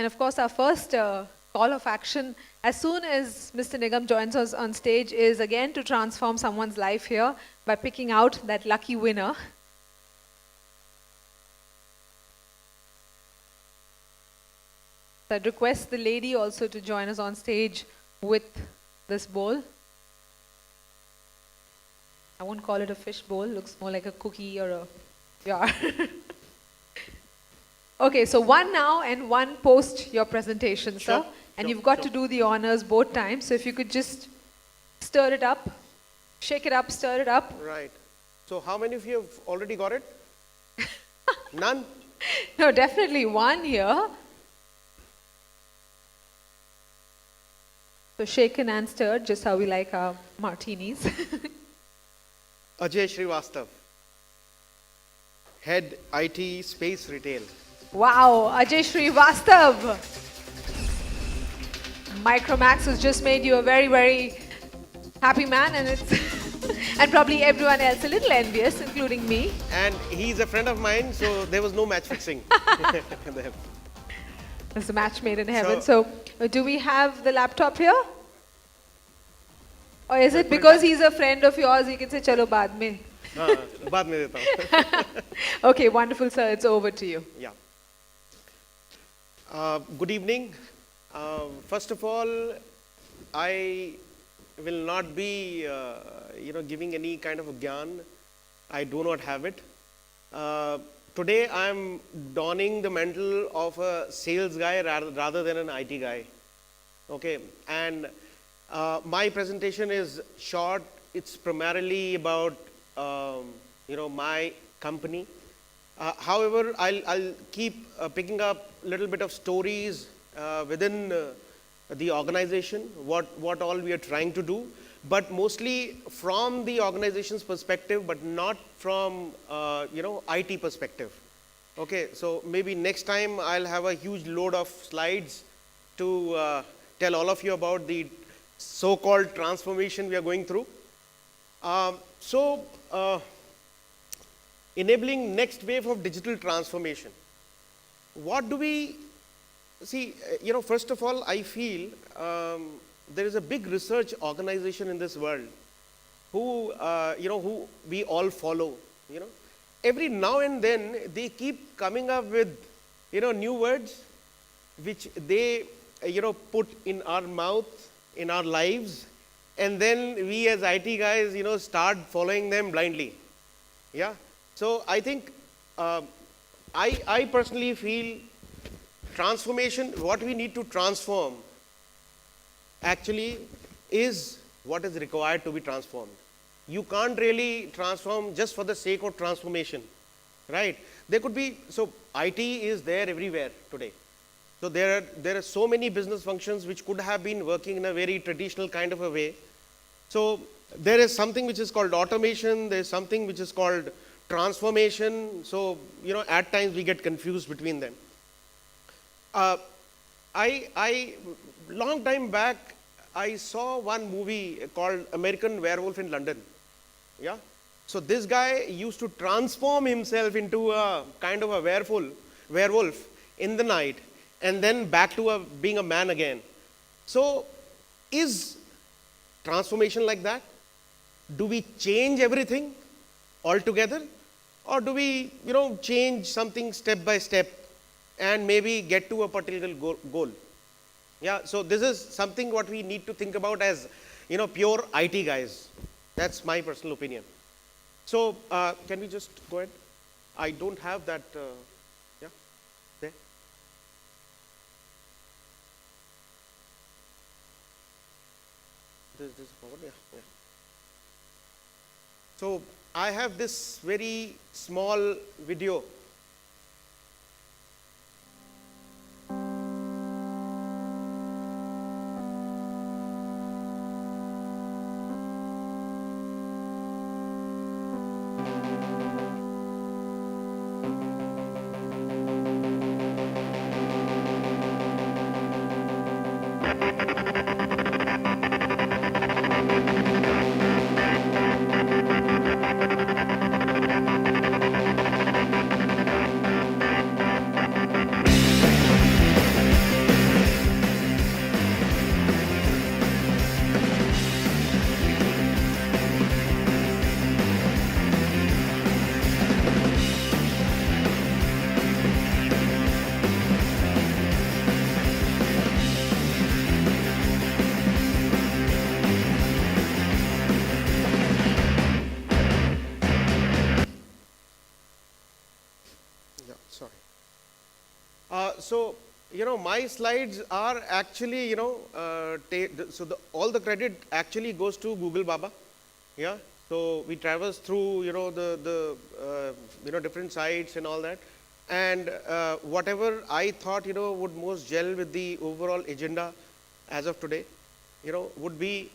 And of course, our first call of action, as soon as Mr. Nigam joins us on stage, is again to transform someone's life here by picking out that lucky winner. So I'd request the lady also to join us on stage with this bowl. I won't call it a fish bowl, looks more like a cookie or a jar. Okay, so one now and one post your presentation, sir. Sure, and sure, you've got sure. to do the honors both times. So if you could just stir it up, shake it up, stir it up. Right. So how many of you have already got it? None? No, definitely one here. So shaken and stirred, just how we like our martinis. Ajay Srivastav, Head IT Space Retail. Wow, Ajay Srivastav. Micromax has just made you a very, very happy man, and it's and probably everyone else a little envious, including me. And he's a friend of mine, so there was no match fixing. It's a match made in heaven. So, do we have the laptop here? Or is it because he's a friend of yours, you can say, chalo baad mein? हाँ, बाद में देता हूँ. Okay, wonderful, sir. It's over to you. Yeah. Good evening. First of all, I will not be, giving any kind of a gyan. I do not have it. Today, I am donning the mantle of a sales guy rather than an IT guy. Okay, and my presentation is short. It's primarily about, my company. However, I'll keep picking up a little bit of stories within the organization, what all we are trying to do, but mostly from the organization's perspective, but not from, IT perspective. Okay, so maybe next time I'll have a huge load of slides to tell all of you about the so-called transformation we are going through. Enabling next wave of digital transformation. What do we see? First of all, I feel there is a big research organization in this world who we all follow. Every now and then they keep coming up with new words which they put in our mouth, in our lives, and then we as IT guys start following them blindly. Yeah. So I think I personally feel transformation, what we need to transform actually is what is required to be transformed. You can't really transform just for the sake of transformation, right? There could be, so IT is there everywhere today. So there are so many business functions which could have been working in a very traditional kind of a way. So there is something which is called automation, there is something which is called transformation. So, at times we get confused between them. Long time back, I saw one movie called American Werewolf in London. Yeah. So this guy used to transform himself into a kind of a werewolf in the night, and then back to being a man again. So is transformation like that? Do we change everything altogether? Or do we, change something step by step and maybe get to a particular goal? Yeah, so this is something what we need to think about as, pure IT guys. That's my personal opinion. So, can we just go ahead? I don't have that, yeah, there. This forward, yeah. So, I have this very small video. sorry. So, my slides are actually, all the credit actually goes to Google Baba. Yeah. So we traverse through, different sites and all that. And whatever I thought, would most gel with the overall agenda as of today, would be,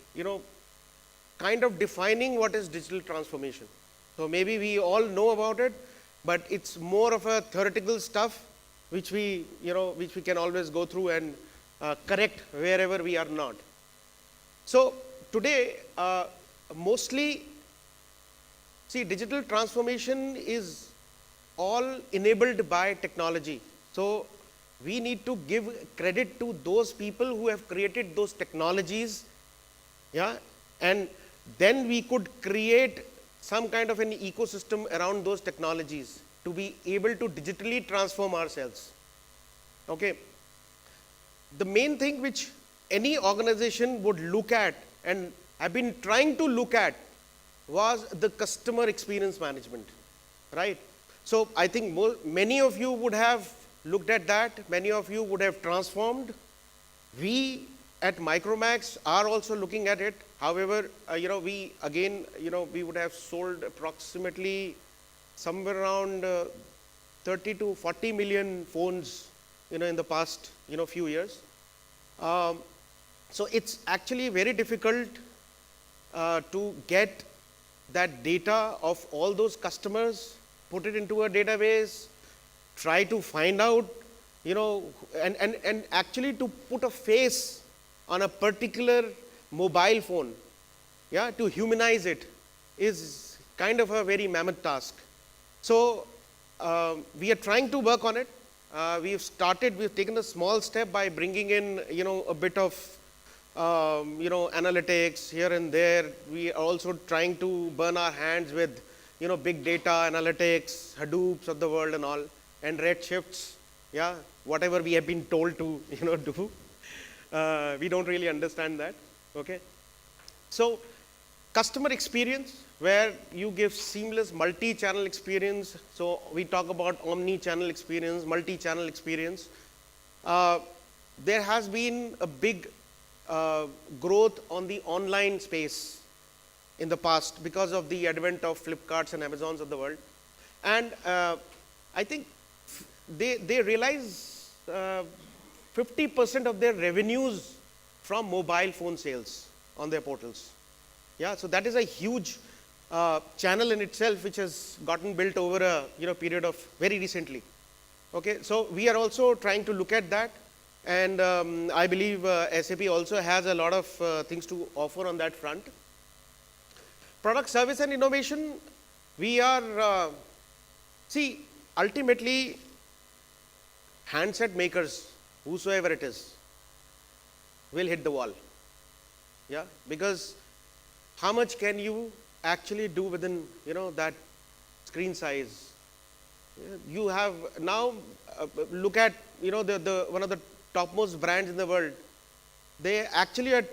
kind of defining what is digital transformation. So maybe we all know about it, but it's more of a theoretical stuff which we can always go through and correct wherever we are not. So today, mostly, see, digital transformation is all enabled by technology. So we need to give credit to those people who have created those technologies, yeah, and then we could create some kind of an ecosystem around those technologies to be able to digitally transform ourselves. Okay. The main thing which any organization would look at and have been trying to look at was the customer experience management, right? So I think many of you would have looked at that, many of you would have transformed. We at Micromax are also looking at it. However, we would have sold approximately somewhere around 30 to 40 million phones, in the past, few years. So it's actually very difficult to get that data of all those customers, put it into a database, try to find out, and actually to put a face on a particular mobile phone, yeah, to humanize it is kind of a very mammoth task. So we are trying to work on it. We've taken a small step by bringing in, a bit of, analytics here and there. We are also trying to burn our hands with, big data analytics, Hadoops of the world and all, and Redshifts, yeah, whatever we have been told to, do. We don't really understand that, okay. So customer experience, where you give seamless multi-channel experience. So we talk about omni-channel experience, multi-channel experience. There has been a big growth on the online space in the past because of the advent of Flipkarts and Amazons of the world. And I think they realize 50% of their revenues from mobile phone sales on their portals. Yeah, so that is a huge channel in itself, which has gotten built over a period of very recently. Okay, so we are also trying to look at that, and I believe SAP also has a lot of things to offer on that front. Product, service, and innovation. We are ultimately handset makers, whosoever it is, will hit the wall. Yeah, because how much can you actually do within, that screen size? You have now, look at, the one of the topmost brands in the world. They actually are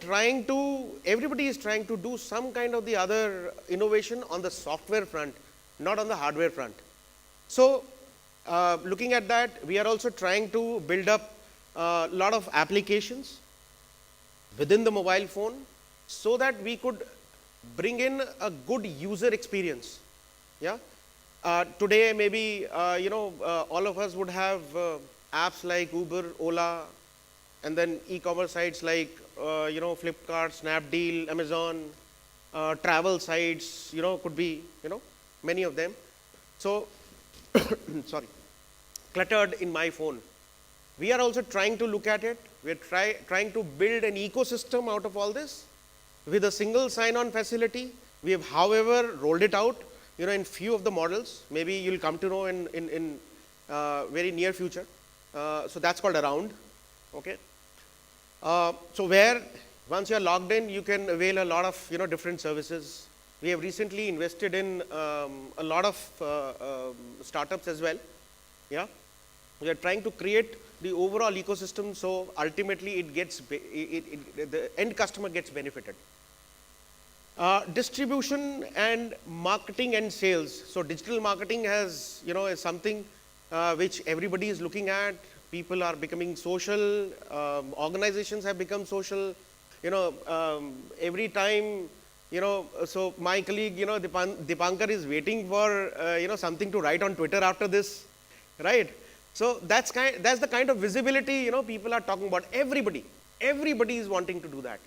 everybody is trying to do some kind of the other innovation on the software front, not on the hardware front. So, looking at that, we are also trying to build up a lot of applications within the mobile phone so that we could bring in a good user experience. Yeah. Today, maybe, all of us would have apps like Uber, Ola, and then e-commerce sites like, Flipkart, Snapdeal, Amazon, travel sites, could be, many of them. So, sorry, cluttered in my phone. We are also trying to look at it. We are trying to build an ecosystem out of all this with a single sign-on facility. We have, however, rolled it out, in few of the models. Maybe you'll come to know in very near future. So that's called Around. Okay. So where once you're logged in, you can avail a lot of different services. We have recently invested in a lot of startups as well. Yeah. We are trying to create the overall ecosystem, so ultimately it gets the end customer gets benefited. Distribution and marketing and sales. So digital marketing has, is something which everybody is looking at. People are becoming social, organizations have become social. Every time, so my colleague, Dipankar is waiting for, something to write on Twitter after this, right? So that's the kind of visibility, people are talking about. Everybody is wanting to do that.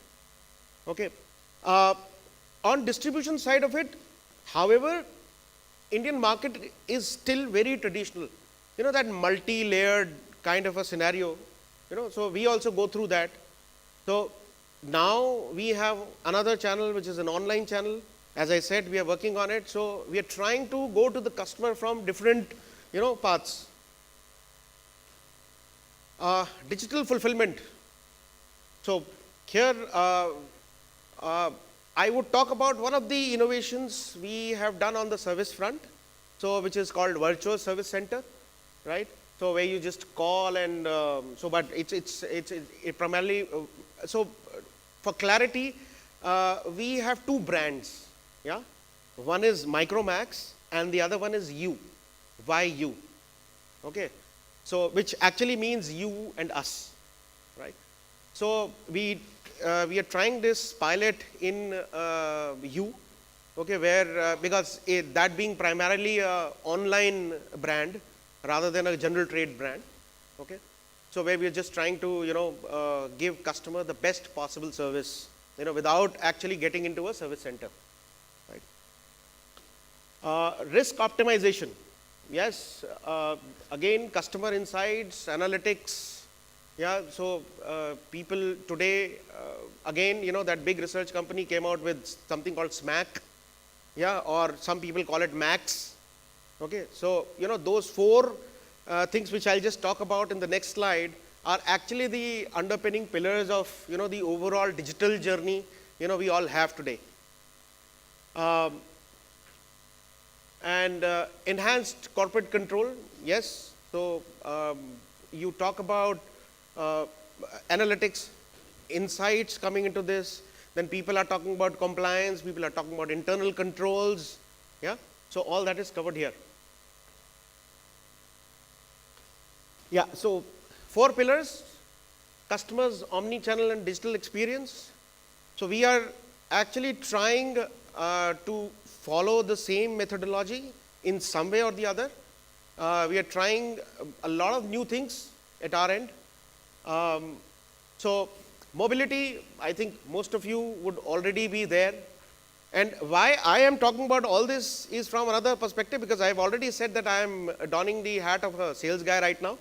Okay. On distribution side of it, however, Indian market is still very traditional. That multi-layered kind of a scenario. So we also go through that. So now we have another channel, which is an online channel. As I said, we are working on it. So we are trying to go to the customer from different, paths. Digital fulfillment. So here, I would talk about one of the innovations we have done on the service front, so which is called Virtual Service Center, right? So where you just call and but it primarily for clarity, we have two brands, yeah. One is Micromax and the other one is YOU, YU, okay. So which actually means you and us, right? So we are trying this pilot in YOU, okay, where because that being primarily a online brand rather than a general trade brand, okay. So where we are just trying to give customer the best possible service, without actually getting into a service center, right? Risk optimization, yes. Again, customer insights, analytics. Yeah, so people today, again, that big research company came out with something called SMAC, yeah, or some people call it MAX. Okay, so those four things which I'll just talk about in the next slide are actually the underpinning pillars of the overall digital journey we all have today. And enhanced corporate control, yes. So you talk about analytics, insights coming into this, then people are talking about compliance, people are talking about internal controls, yeah. So all that is covered here. Yeah, so 4 pillars: customers, omni-channel and digital experience. So we are actually trying to follow the same methodology in some way or the other. We are trying a lot of new things at our end. So mobility, I think most of you would already be there. And why I am talking about all this is from another perspective, because I have already said that I am donning the hat of a sales guy right now,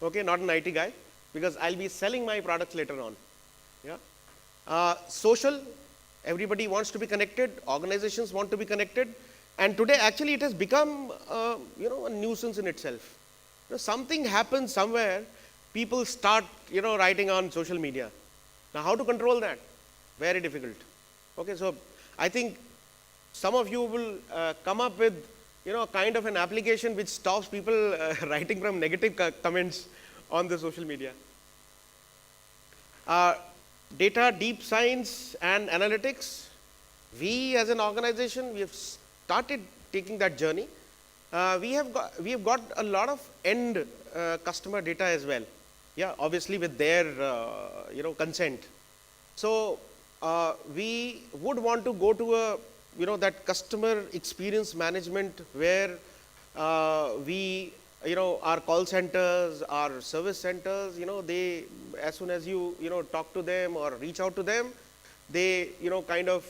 okay, not an IT guy, because I'll be selling my products later on. Yeah. Social, everybody wants to be connected, organizations want to be connected, and today actually it has become a nuisance in itself. Something happens somewhere, people start writing on social media. Now how to control that? Very difficult. Okay, so I think some of you will come up with kind of an application which stops people writing from negative comments on the social media. Data, deep science and analytics. We as an organization, we have started taking that journey. We have got a lot of end customer data as well. Yeah, obviously with their consent. So we would want to go to a that customer experience management where we our call centers, our service centers, they, as soon as you talk to them or reach out to them, they kind of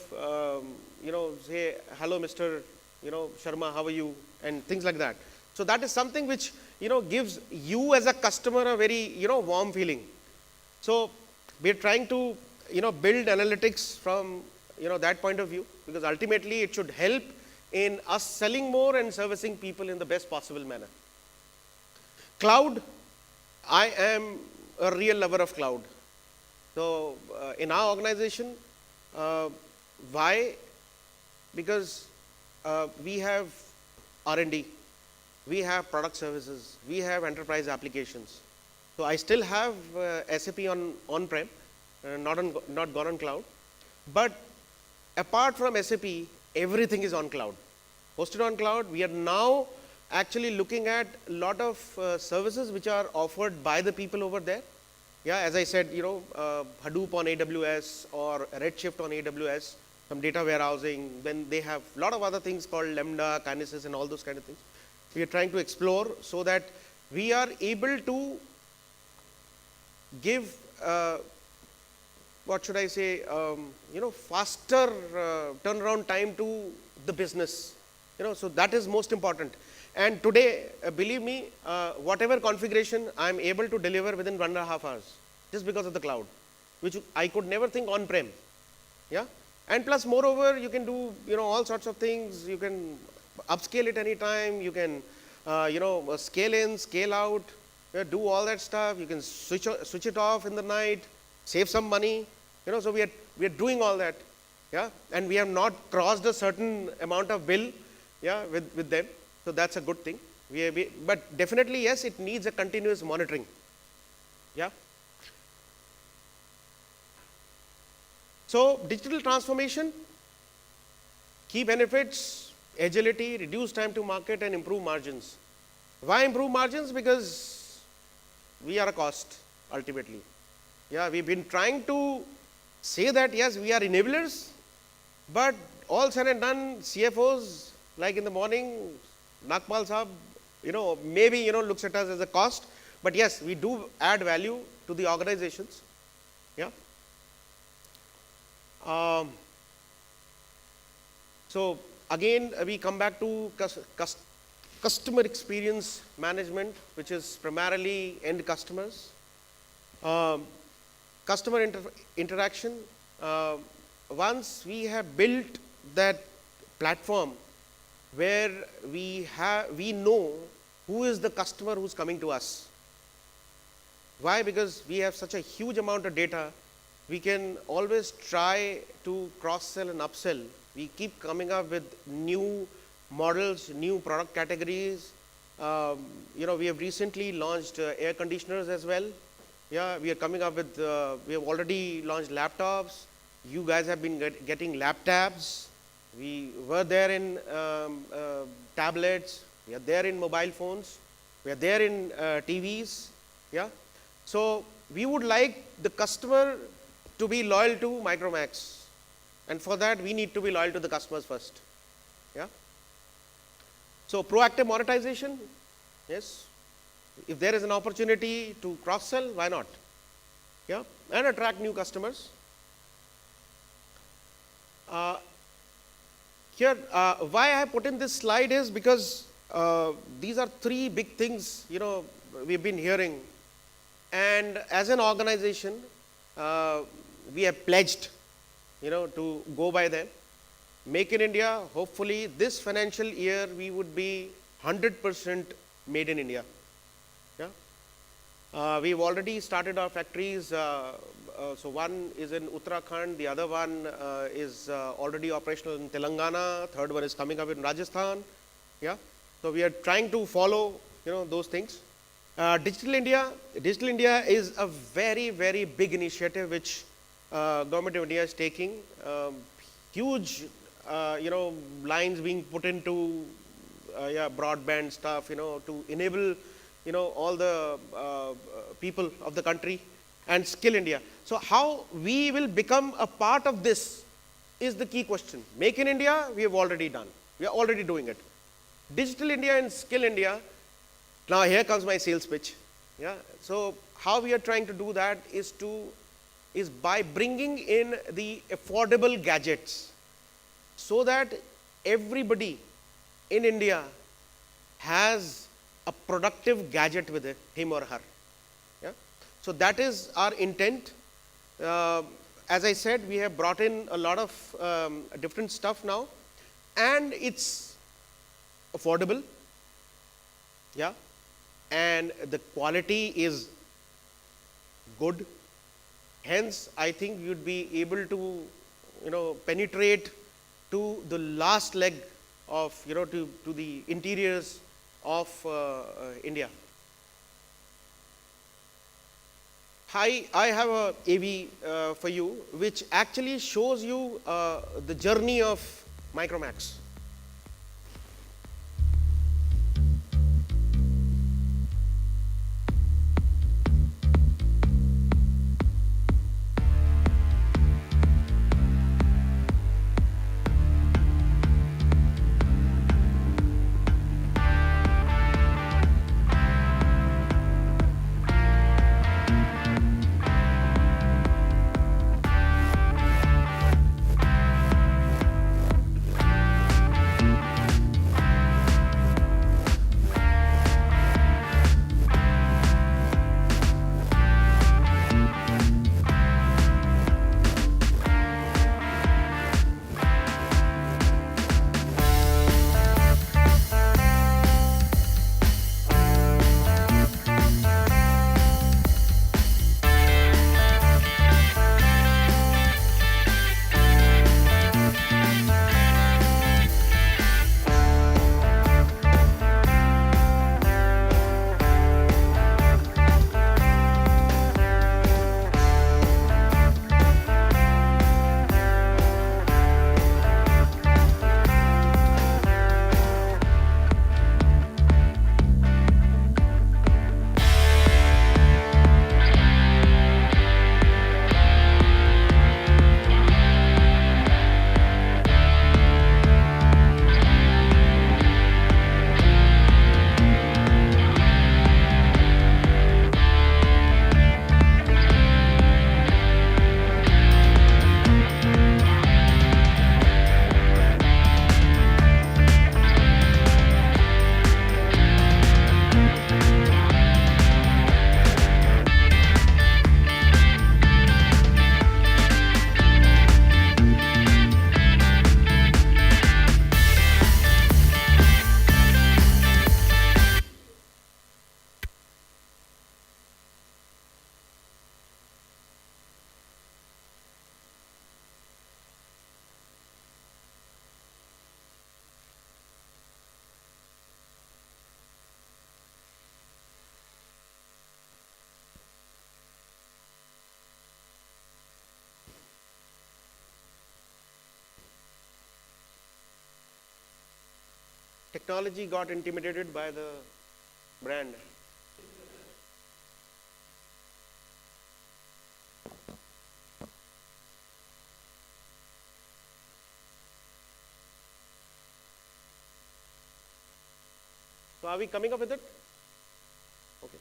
say, hello Mr. Sharma, how are you, and things like that. So that is something which gives you as a customer a very warm feeling. So we are trying to build analytics from that point of view, because ultimately it should help in us selling more and servicing people in the best possible manner. Cloud, I am a real lover of cloud. So in our organization, why? Because we have R&D, we have product services, we have enterprise applications. So I still have SAP on-prem, not gone on cloud. But apart from SAP, everything is on cloud. Hosted on cloud, we are now actually looking at a lot of services which are offered by the people over there. Yeah, as I said, Hadoop on AWS or Redshift on AWS, some data warehousing. Then they have a lot of other things called Lambda, Kinesis, and all those kind of things. We are trying to explore so that we are able to give, what should I say, faster turnaround time to the business. So that is most important. And today, believe me, whatever configuration I am able to deliver within 1.5 hours, just because of the cloud, which I could never think on-prem. Yeah, and plus, moreover, you can do all sorts of things. You can upscale it anytime. You can scale in, scale out, do all that stuff. You can switch it off in the night, save some money. So we are doing all that. Yeah, and we have not crossed a certain amount of bill. Yeah, with them. So that's a good thing. But definitely, yes, it needs a continuous monitoring. Yeah. So digital transformation, key benefits, agility, reduce time to market, and improve margins. Why improve margins? Because we are a cost ultimately. Yeah, we've been trying to say that yes, we are enablers, but all said and done, CFOs, like in the morning, Nagpal Saab, maybe, looks at us as a cost, but yes, we do add value to the organizations. Yeah. So again, we come back to customer experience management, which is primarily end customers. Customer interaction. Once we have built that platform where we know who is the customer who's coming to us. Why? Because we have such a huge amount of data, we can always try to cross-sell and upsell. We keep coming up with new models, new product categories. We have recently launched air conditioners as well. Yeah, we are coming up with, we have already launched laptops. You guys have been getting laptops. We were there in tablets, we are there in mobile phones, we are there in TVs. Yeah. So we would like the customer to be loyal to Micromax, and for that we need to be loyal to the customers first. Yeah. So proactive monetization, yes. If there is an opportunity to cross-sell, why not? Yeah, and attract new customers. Here, why I have put in this slide is because these are three big things, we've been hearing. And as an organization, we have pledged, to go by them. Make in India, hopefully this financial year, we would be 100% made in India. Yeah. We've already started our factories. So one is in Uttarakhand, the other one is already operational in Telangana, third one is coming up in Rajasthan. Yeah. So we are trying to follow, those things. Digital India is a very, very big initiative which Government of India is taking. Huge, lines being put into broadband stuff, to enable, all the people of the country, and Skill India. So how we will become a part of this is the key question. Make in India, we have already done. We are already doing it. Digital India and Skill India, now here comes my sales pitch. Yeah. So how we are trying to do that is by bringing in the affordable gadgets so that everybody in India has a productive gadget with him or her. Yeah. So that is our intent. As I said, we have brought in a lot of different stuff now, and it's affordable. Yeah. And the quality is good. Hence, I think you'd be able to, penetrate to the last leg of, to the interiors of India. I have a AV for you, which actually shows you the journey of Micromax. technology got intimidated by the brand. So are we coming up with it? Okay.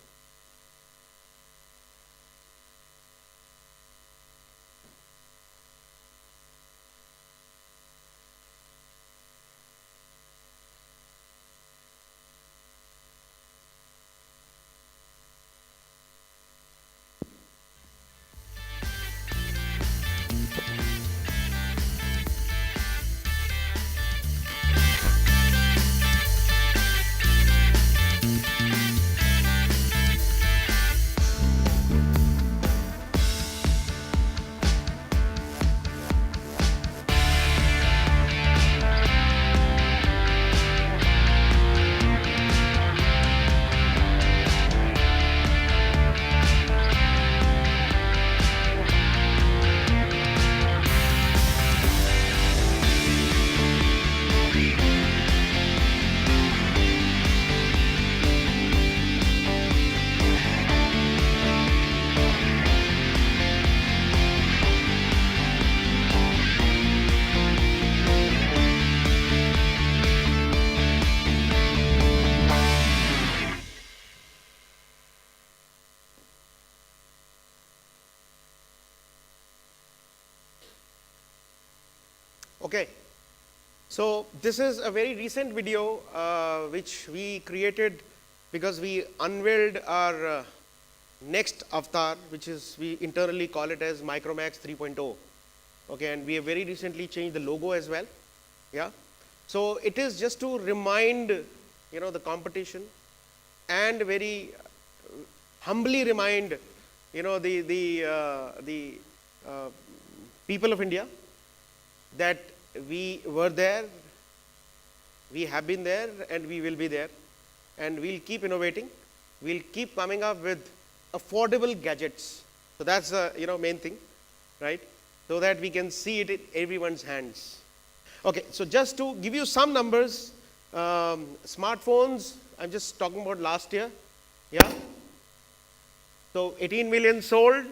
Okay, so this is a very recent video which we created because we unveiled our next avatar, which is we internally call it as Micromax 3.0. Okay, and we have very recently changed the logo as well. Yeah, so it is just to remind the competition and very humbly remind the people of India that we were there, we have been there, and we will be there, and we'll keep innovating. We'll keep coming up with affordable gadgets. So that's the main thing, right? So that we can see it in everyone's hands. Okay, so just to give you some numbers, smartphones, I'm just talking about last year. Yeah. So 18 million sold.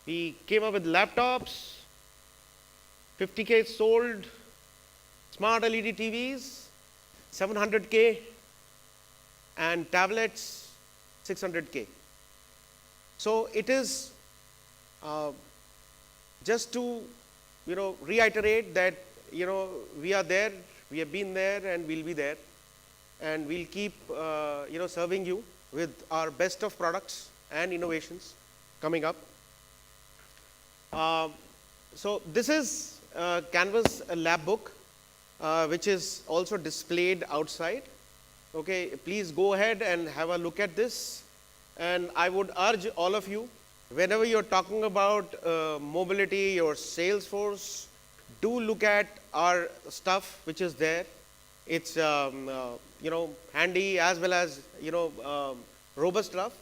We came up with laptops. 50K sold, smart LED TVs, 700K, and tablets, 600K. So it is just to reiterate that we are there, we have been there, and we'll be there, and we'll keep serving you with our best of products and innovations coming up. So this is Canvas lab book, which is also displayed outside. Okay, please go ahead and have a look at this. And I would urge all of you, whenever you're talking about mobility or Salesforce, do look at our stuff which is there. It's handy as well as robust stuff.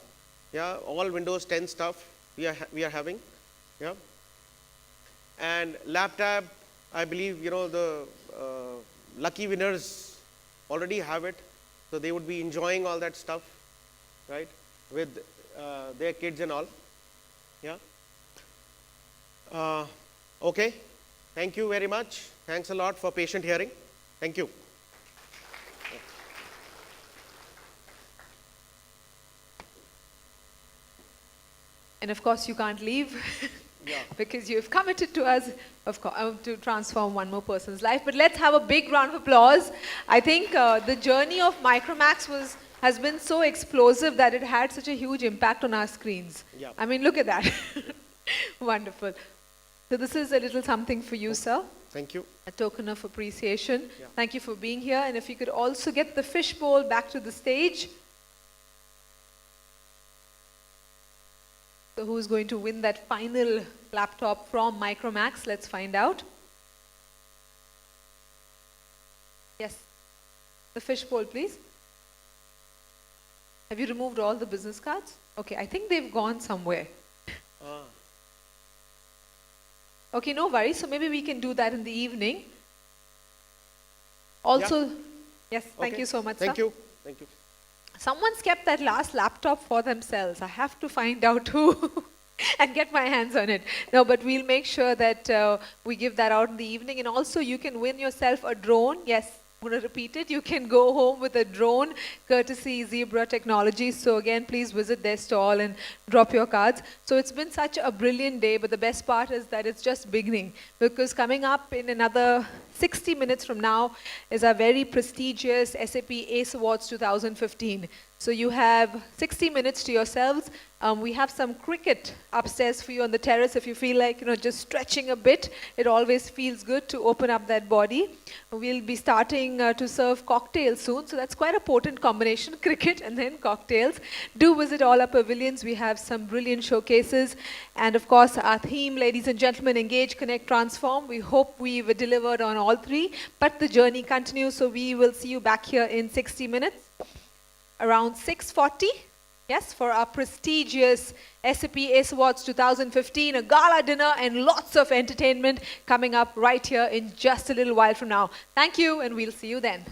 Yeah, all Windows 10 stuff we are having. Yeah. And LabTab, I believe the lucky winners already have it, so they would be enjoying all that stuff, right, with their kids and all. Yeah. Okay. Thank you very much. Thanks a lot for patient hearing. Thank you. And of course, you can't leave. Yeah. Because you've committed to us, of course, to transform one more person's life. But let's have a big round of applause. I think the journey of Micromax has been so explosive that it had such a huge impact on our screens. Yeah. I mean, look at that. Wonderful. So this is a little something for you, sir. Thank you. A token of appreciation. Yeah. Thank you for being here. And if you could also get the fishbowl back to the stage. So who's going to win that final laptop from Micromax? Let's find out. Yes. The fishbowl, please. Have you removed all the business cards? Okay, I think they've gone somewhere. Okay, no worries. So maybe we can do that in the evening. Also, Yes, thank Okay. you so much, Thank sir. you. Thank you. Someone's kept that last laptop for themselves. I have to find out who and get my hands on it. No, but we'll make sure that we give that out in the evening. And also, you can win yourself a drone. Yes, I'm going to repeat it. You can go home with a drone courtesy Zebra Technologies. So, again, please visit their stall and drop your cards. So, it's been such a brilliant day, but the best part is that it's just beginning, because coming up in another 60 minutes from now is our very prestigious SAP ACE Awards 2015. So you have 60 minutes to yourselves. We have some cricket upstairs for you on the terrace if you feel like, just stretching a bit. It always feels good to open up that body. We'll be starting to serve cocktails soon, so that's quite a potent combination, cricket and then cocktails. Do visit all our pavilions. We have some brilliant showcases. And of course, our theme, ladies and gentlemen, engage, connect, transform. We hope we've delivered on all three, but the journey continues, so we will see you back here in 60 minutes. Around 6:40, yes, for our prestigious SAP ACE Awards 2015, a gala dinner and lots of entertainment coming up right here in just a little while from now. Thank you, and we'll see you then.